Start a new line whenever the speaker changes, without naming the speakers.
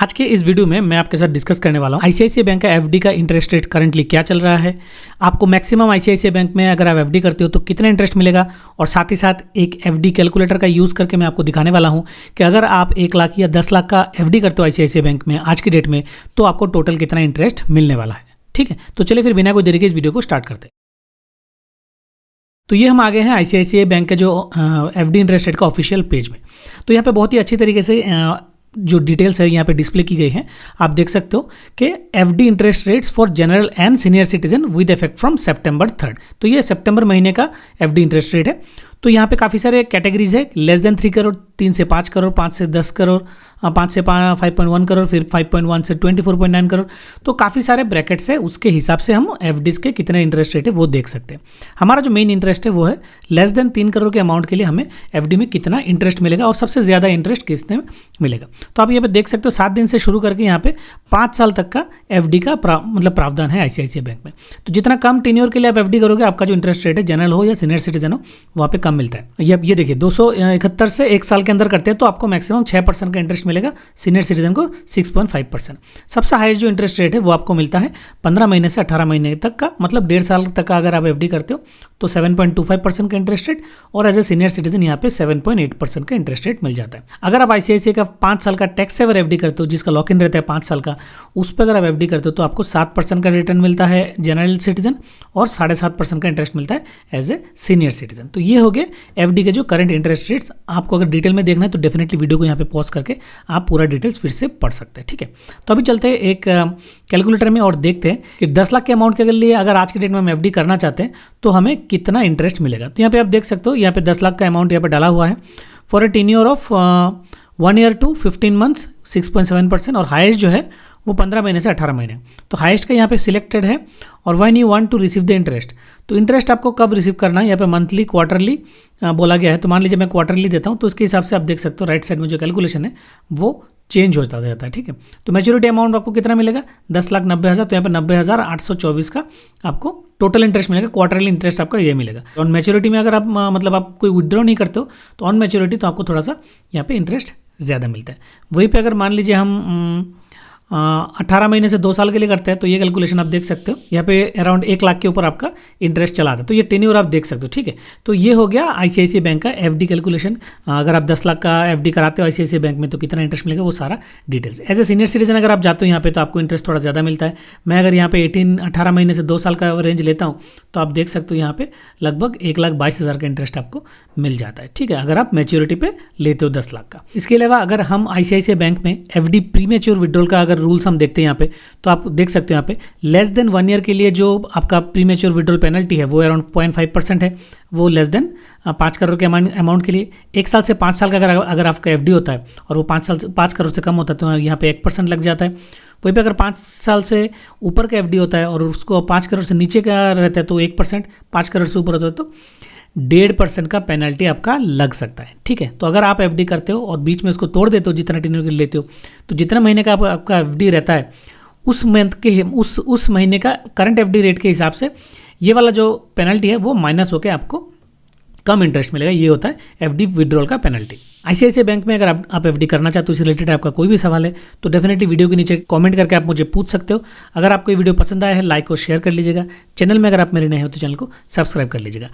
आज के इस वीडियो में मैं आपके साथ डिस्कस करने वाला हूँ आईसीआईसीआई बैंक का एफडी का इंटरेस्ट रेट करंटली क्या चल रहा है। आपको मैक्सिमम आईसीआईसीआई बैंक में अगर आप एफडी करते हो तो कितना इंटरेस्ट मिलेगा, और साथ ही साथ एक एफडी कैलकुलेटर का यूज़ करके मैं आपको दिखाने वाला हूँ कि अगर आप 1 लाख या 10 लाख का एफडी करते हो आईसीआईसीआई बैंक में आज की डेट में तो आपको टोटल कितना इंटरेस्ट मिलने वाला है। ठीक है, तो चलिए फिर बिना कोई देरी के इस वीडियो को स्टार्ट करते हैं। तो ये हम आ गए हैं आईसीआईसीआई बैंक के जो एफडी इंटरेस्ट रेट का ऑफिशियल पेज में। तो यहाँ पे बहुत ही अच्छी तरीके से जो डिटेल्स है यहाँ पे डिस्प्ले की गई है। आप देख सकते हो कि FD interest rates for general and senior citizen with effect from September 3। तो ये सितंबर महीने का एफडी इंटरेस्ट रेट है। तो यहाँ पे काफ़ी सारे कैटेगरीज है, लेस देन 3 करोड़, 3 से 5 करोड़, 5 से 10 करोड़, 5 से 5.1 करोड़, फिर 5.1 से 24.9 करोड़। तो काफ़ी सारे ब्रैकेट्स है, उसके हिसाब से हम एफडीज के कितने इंटरेस्ट रेट है वो देख सकते हैं। हमारा जो मेन इंटरेस्ट है वो है लेस देन 3 करोड़ के अमाउंट के लिए हमें एफडी में कितना इंटरेस्ट मिलेगा और सबसे ज़्यादा इंटरेस्ट किसने मिलेगा। तो आप यहाँ पे देख सकते हो 7 दिन से शुरू करके यहाँ पे 5 साल तक का एफडी का प्रावधान है आईसीआईसीआई बैंक में। तो जितना कम टेन्योर के लिए आप एफडी करोगे आपका जो इंटरेस्ट रेट है जनरल हो या सीनियर सिटीजन हो वहाँ पे कम मिलता है। ये देखिए 271 से 1 साल के अंदर करते हैं तो आपको मैक्सिमम 6% का इंटरेस्ट मिलेगा, सीनियर सिटीजन को 6.5%। सबसे हाईएस्ट जो इंटरेस्ट रेट है वो आपको मिलता है 15 महीने से 18 महीने तक का, मतलब 1.5 साल तक का अगर आप एफडी करते हो तो 7.25% का इंटरेस्ट रेट, और एज ए सीनियर सिटीजन यहाँ पे 7.8% का इंटरेस्ट रेट मिल जाता है। अगर आप आईसीआईसीआई का 5 साल का टैक्स सेवर एफडी करते हो जिसका लॉक इन रहता है 5 साल का, उस पर अगर आप एफडी करते हो तो आपको 7% का रिटर्न मिलता है जनरल सिटीजन और 7.5% का इंटरेस्ट मिलता है एज ए सीनियर सिटीजन। तो ये हो गए एफडी के जो करंट इंटरेस्ट रेट्स। आपको अगर डिटेल में देखना है तो डेफिनेटली वीडियो को यहाँ पे पॉज करके आप पूरा डिटेल्स फिर से पढ़ सकते हैं। ठीक है, तो अभी चलते हैं एक कैलकुलेटर में और देखते हैं कि 10 लाख के अमाउंट के लिए अगर आज के डेट में हम एफडी करना चाहते हैं तो हमें कितना इंटरेस्ट मिलेगा। तो यहाँ पे आप देख सकते हो यहाँ पे 10 लाख का अमाउंट यहाँ पे डाला हुआ है for a tenure of 1 year to 15 months 6.7%, और हाईएस्ट जो है वो 15 महीने से 18 महीने। तो हाईएस्ट का यहाँ पे सिलेक्टेड है। और when you want to receive the interest, तो इंटरेस्ट आपको कब रिसीव करना है, यहाँ पे मंथली क्वार्टरली बोला गया है। तो मान लीजिए मैं क्वार्टरली देता हूँ तो उसके हिसाब से आप देख सकते हो राइट साइड में जो कैलकुलेशन है वो चेंज होता जाता है। ठीक है, तो मैच्योरिटी अमाउंट आपको कितना मिलेगा 10,90,000। तो यहाँ पे 90,824 का आपको टोटल इंटरेस्ट मिलेगा, क्वार्टरली इंटरेस्ट आपका ये मिलेगा। ऑन मैच्योरिटी में अगर आप मतलब आप कोई विड्रॉ नहीं करते हो तो ऑन मैच्योरिटी तो आपको थोड़ा सा यहाँ पे इंटरेस्ट ज़्यादा मिलता है। वहीं पे अगर मान लीजिए हम 18 महीने से 2 साल के लिए करते हैं तो ये कैलकुलेशन आप देख सकते हो यहाँ पे अराउंड 1 लाख के ऊपर आपका इंटरेस्ट चला था। तो ये टेन्योर आप देख सकते हो। ठीक है, तो ये हो गया आईसीआईसीआई बैंक का एफडी कैलकुलेशन। अगर आप 10 लाख का एफडी कराते हो आईसीआईसीआई बैंक में तो कितना इंटरेस्ट मिलेगा वो सारा details. As a senior citizen अगर आप जाते हो यहाँ पे तो आपको इंटरेस्ट थोड़ा ज़्यादा मिलता है। मैं अगर यहाँ पे 18 महीने से 2 साल का रेंज लेता हूँ तो आप देख सकते हो यहाँ पे लगभग 1,22,000 का इंटरेस्ट आपको मिल जाता है। ठीक है, अगर आप मैच्योरिटी पे लेते हो 10 लाख का। इसके अलावा अगर हम आईसीआईसीआई बैंक में एफडी प्री मैच्योर विड्रॉल का अगर रूल्स हम देखते हैं यहाँ पे तो आप देख सकते हो यहाँ पे लेस देन 1 ईयर के लिए जो आपका प्री मैच्योर विड्रॉल पेनल्टी है वो अराउंड 0.5% है, वो लेस देन 5 करोड़ के अमाउंट के लिए। 1 साल से 5 साल का अगर आपका एफडी होता है और वो 5 करोड़ से कम होता है तो यहाँ पे 1% लग जाता है। वहीं पे अगर 5 साल से ऊपर का एफडी होता है और उसको 5 करोड़ से नीचे का रहता है तो 1%, 5 करोड़ से ऊपर होता है तो 1.5% का पेनल्टी आपका लग सकता है। ठीक है, तो अगर आप एफडी करते हो और बीच में उसको तोड़ देते हो जितना टेन्योर के लिए लेते हो तो जितना महीने का आपका एफडी रहता है उस मंथ के उस महीने का करंट एफडी रेट के हिसाब से ये वाला जो पेनल्टी है वो माइनस होकर आपको कम इंटरेस्ट मिलेगा। ये होता है एफडी विड्रॉल का पेनल्टी। आईसीआईसीआई बैंक में अगर आप एफडी करना चाहते हो इससे रिलेटेड आपका कोई भी सवाल है तो डेफिनेटली वीडियो के नीचे कमेंट करके आप मुझे पूछ सकते हो। अगर आपको ये वीडियो पसंद आया है लाइक और शेयर कर लीजिएगा। चैनल में अगर आप मेरे नए हो तो चैनल को सब्सक्राइब कर लीजिएगा।